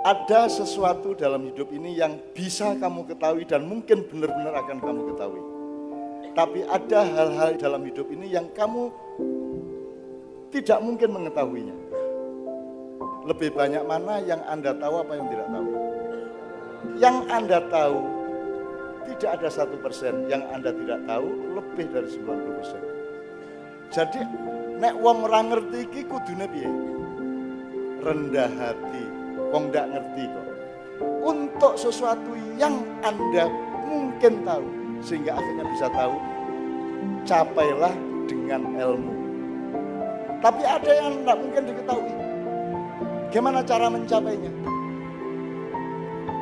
Ada sesuatu dalam hidup ini yang bisa kamu ketahui dan mungkin benar-benar akan kamu ketahui. Tapi ada hal-hal dalam hidup ini yang kamu tidak mungkin mengetahuinya. Lebih banyak mana yang Anda tahu apa yang tidak tahu? Yang Anda tahu tidak ada 1%, yang Anda tidak tahu lebih dari 90%. Jadi nek wong ora ngerti iki kudune piye? Rendah hati. Wong ndak ngerti kok. Untuk sesuatu yang Anda mungkin tahu, sehingga akhirnya bisa tahu, capailah dengan ilmu. Tapi ada yang tidak mungkin diketahui. Gimana cara mencapainya?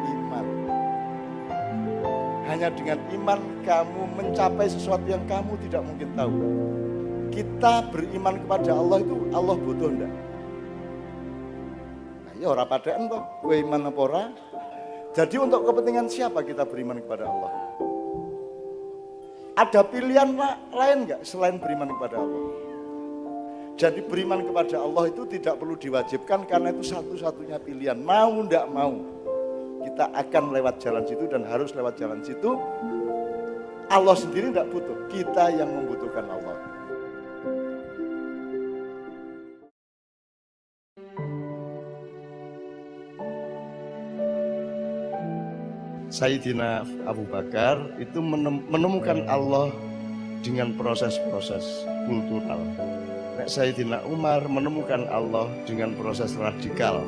Iman. Hanya dengan iman kamu mencapai sesuatu yang kamu tidak mungkin tahu. Kita beriman kepada Allah itu, Allah butuh enggak? Ya ora padhaan toh, kowe iman apa ora? Jadi untuk kepentingan siapa kita beriman kepada Allah? Ada pilihan lain enggak selain beriman kepada Allah? Jadi beriman kepada Allah itu tidak perlu diwajibkan karena itu satu-satunya pilihan. Mau enggak mau, kita akan lewat jalan situ dan harus lewat jalan situ. Allah sendiri enggak butuh, kita yang membutuhkan Allah. Sayyidina Abu Bakar itu menemukan Allah dengan proses-proses kultural. Sayyidina Umar menemukan Allah dengan proses radikal.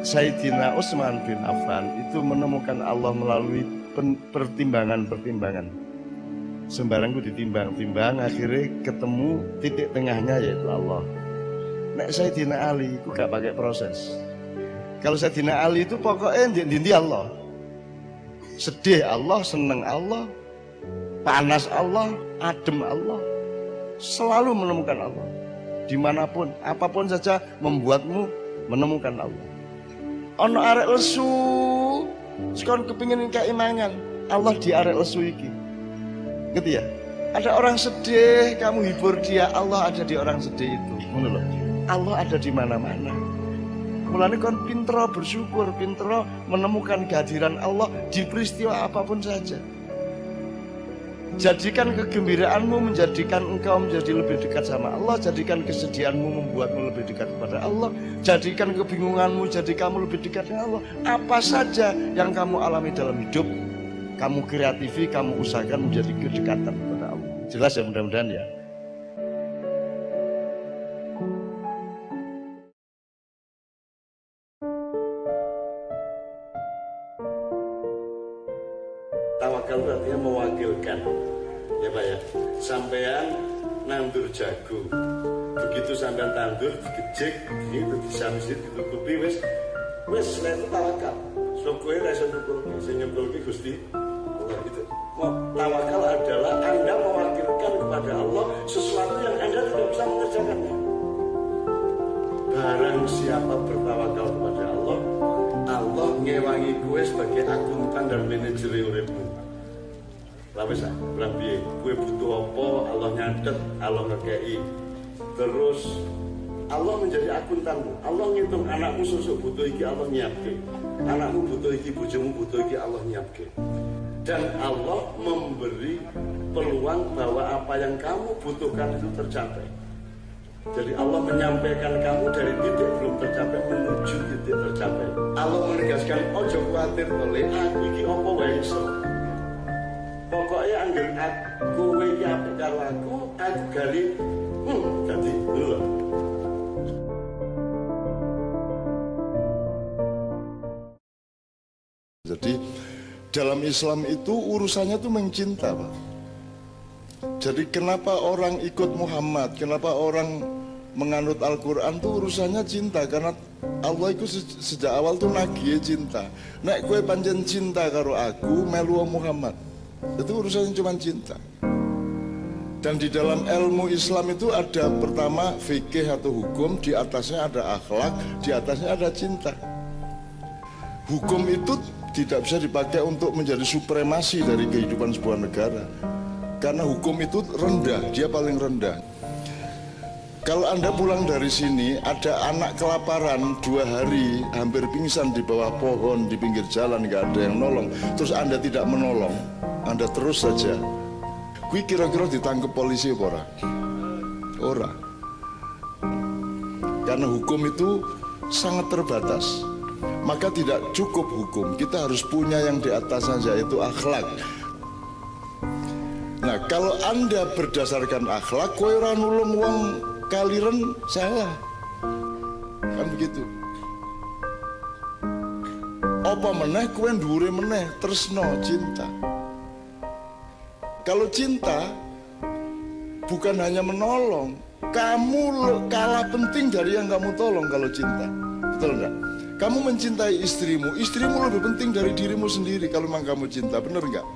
Sayyidina Utsman bin Affan itu menemukan Allah melalui pertimbangan-pertimbangan. Sembarang itu ditimbang-timbang, akhirnya ketemu titik tengahnya yaitu Allah. Sayyidina Ali itu gak pakai proses. Kalau Sayyidina Ali itu pokoknya inti Allah. Sedih Allah, seneng Allah, panas Allah, adem Allah. Selalu menemukan Allah. Dimanapun, apapun saja membuatmu menemukan Allah. Ono arek lesu, sekon kepingin keimangan, Allah di arek lesu iki. Gitu ya? Ada orang sedih, kamu hibur dia, Allah ada di orang sedih itu. Ngono lho. Allah ada di mana-mana. Mulane kon pinter bersyukur, pinter menemukan kehadiran Allah di peristiwa apapun saja. Jadikan kegembiraanmu menjadikan engkau menjadi lebih dekat sama Allah. Jadikan kesedihanmu membuatmu lebih dekat kepada Allah. Jadikan kebingunganmu jadi kamu lebih dekat dengan Allah. Apa saja yang kamu alami dalam hidup, kamu kreatifi, kamu usahakan menjadi kedekatan kepada Allah. Jelas ya, mudah-mudahan ya. Tawakal itu artinya mewakilkan, ya Pak ya. Sampean nandur jagung, begitu sampean tandur, digejek, gitu disamsi, ditutupi, wes itu tawakal. Sokoe rasa nyukulki, sing nyukulki Gusti Allah itu. Tawakal adalah Anda mewakilkan kepada Allah sesuatu yang Anda tidak bisa mengerjakannya. Barang siapa bertawakal kepada Allah, Allah ngewangi kue sebagai akuntan dan manajer uripmu. Lawes ah, bilang piye? Kue butuh apa? Allah nyatet, Allah ngekei. Terus Allah menjadi akuntanmu. Allah ngitung anakmu susuk butuh iki, Allah nyiapke. Anakmu butuh iki, bojomu butuh iki, Allah nyiapke. Dan Allah memberi peluang bahwa apa yang kamu butuhkan itu tercapai. Jadi Allah menyampaikan kamu dari titik belum tercapai menuju titik tercapai. Allah menegaskan ojo kuatir oleh aku iki apa wae iso. Pokoknya angger aku iki apik karo aku gali dadi lho. Jadi dalam Islam itu urusannya tuh mencinta, Pak. Jadi kenapa orang ikut Muhammad, kenapa orang menganut Al-Quran tuh urusannya cinta. Karena Allah itu sejak awal tuh nagih cinta. Nek gue pancen cinta karo aku, melu Muhammad. Itu urusannya cuma cinta. Dan di dalam ilmu Islam itu ada pertama fikih atau hukum, di atasnya ada akhlak, di atasnya ada cinta. Hukum itu tidak bisa dipakai untuk menjadi supremasi dari kehidupan sebuah negara. Karena hukum itu rendah, dia paling rendah. Kalau Anda pulang dari sini, ada anak kelaparan 2 hari, hampir pingsan di bawah pohon, di pinggir jalan, nggak ada yang nolong. Terus Anda tidak menolong, Anda terus saja. Kui kira-kira ditangkap polisi apa ora? Ora. Karena hukum itu sangat terbatas. Maka tidak cukup hukum, kita harus punya yang di atas saja, yaitu akhlak. Nah, kalau Anda berdasarkan akhlak, kowe ora nulung wong kaliren salah. Kan begitu. Apa meneh kowe dhuwure meneh tresno cinta. Kalau cinta bukan hanya menolong, kamu kalah penting dari yang kamu tolong kalau cinta. Betul enggak? Kamu mencintai istrimu, istrimu lebih penting dari dirimu sendiri kalau memang kamu cinta, benar enggak?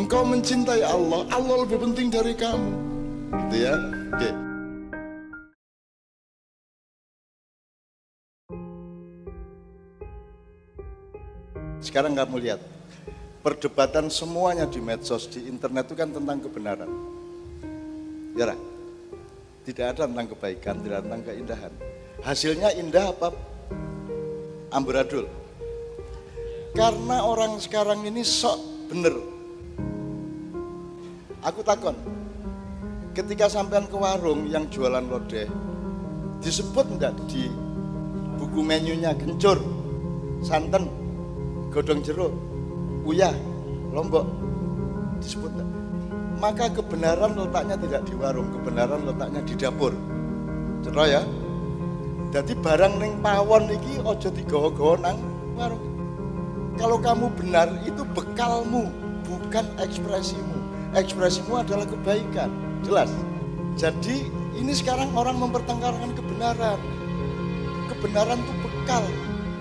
Engkau mencintai Allah, Allah lebih penting dari kamu. Gitu ya. Oke. Sekarang kamu lihat, perdebatan semuanya di medsos, di internet itu kan tentang kebenaran. Ya, tidak ada tentang kebaikan, tidak ada tentang keindahan. Hasilnya indah apa amburadul? Karena orang sekarang ini sok bener. Aku takon, ketika sampean ke warung yang jualan lodeh, disebut enggak di buku menunya kencur, santen, godong jeruk, uyah, lombok, disebut enggak? Maka kebenaran letaknya tidak di warung, kebenaran letaknya di dapur. Ceroh ya. Jadi barang ning pawon iki aja digawa-gawa nang warung. Kalau kamu benar itu bekalmu, bukan ekspresimu. Ekspresimu adalah kebaikan, jelas. Jadi ini sekarang orang mempertengkarkan kebenaran. Kebenaran itu bekal,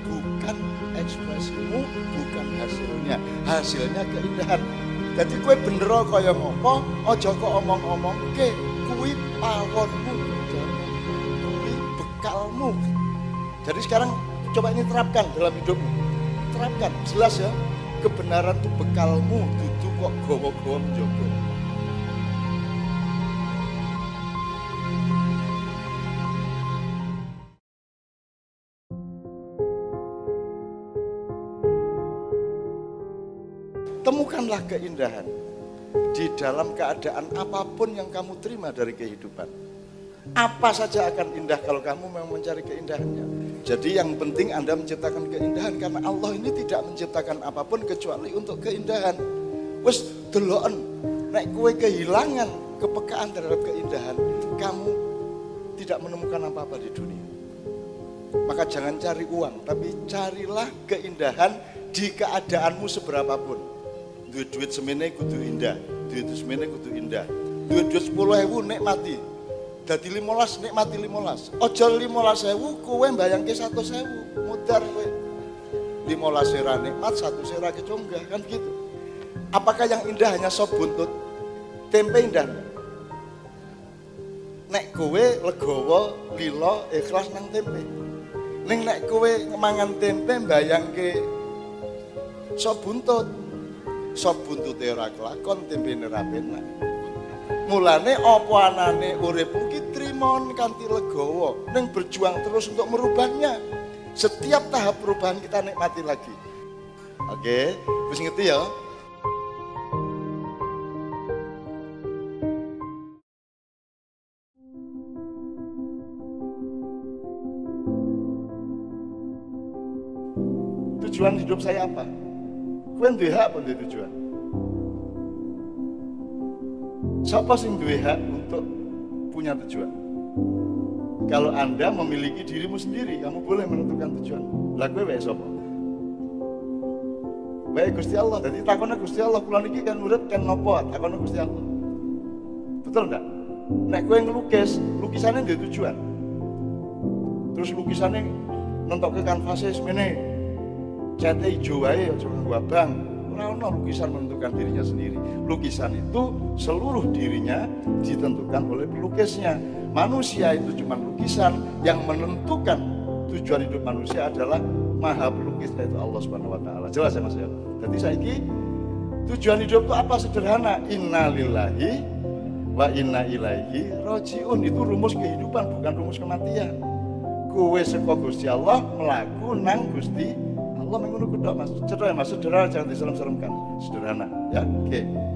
bukan ekspresimu, bukan hasilnya. Hasilnya keindahan. Jadi kue bener kaya ngopo, aja kok omong-omong ke, kuwi pawonmu, kuwi bekalmu. Jadi sekarang coba ini terapkan dalam hidupmu. Terapkan, jelas ya. Kebenaran itu bekalmu, duduk kok gowo-gowo menjogo. Temukanlah keindahan di dalam keadaan apapun yang kamu terima dari kehidupan. Apa saja akan indah kalau kamu memang mencari keindahannya. Jadi yang penting Anda menciptakan keindahan, karena Allah ini tidak menciptakan apapun kecuali untuk keindahan. Wes deloken, nek kowe kehilangan kepekaan terhadap keindahan, kamu tidak menemukan apa-apa di dunia. Maka jangan cari uang, tapi carilah keindahan di keadaanmu seberapapun. Duit semene kudu indah, duit semene kudu indah. Duit 10.000 nikmati. Dadi 15 nikmati 15. Aja 15.000 kowe mbayangke 100.000. Mudar kowe. 15 ora nikmat, 100 ora kecunggah, kan gitu. Apakah yang indah hanya sop buntut? Tempe indah. Nek kowe legowo, lilo, ikhlas nang tempe. Ning nek kowe mangan tempe mbayangke sop buntut. Sop buntute ora kelakon, tempene ora penak. Mulane apa anane urip iki trimon kanthi legowo, ning berjuang terus untuk merubahnya. Setiap tahap perubahan kita nikmati lagi. Oke, wis ngerti ya? Tujuan hidup saya apa? Kowe duwe hak apa duwe tujuan? Siapa sing duwe hak untuk punya tujuan? Kalau Anda memiliki dirimu sendiri, kamu boleh menentukan tujuan. Lah kowe wae sapa? Wae Gusti Allah. Jadi takone Gusti Allah, kula niki kan urip kan napa? Takone Gusti Allah. Betul enggak? Nek kowe ngelukis, lukisannya duwe tujuan. Terus lukisannya nentokke kanvase semene. Cete ijo wae aja nganggo abang. Ora ono lukisan menentukan dirinya sendiri. Lukisan itu seluruh dirinya ditentukan oleh pelukisnya. Manusia itu cuma lukisan, yang menentukan tujuan hidup manusia adalah Maha Pelukis, yaitu Allah Subhanahu wa taala. Jelas ya Mas ya? Jadi saiki tujuan hidup itu apa? Sederhana. Innalillahi wa inna ilaihi rajiun. Itu rumus kehidupan, bukan rumus kematian. Kowe saka Gusti Allah mlaku nang Gusti Allah mengono kudu Mas. Cetha Mas, sederhana, jangan diserem-seremkan. Sederhana, ya. Oke.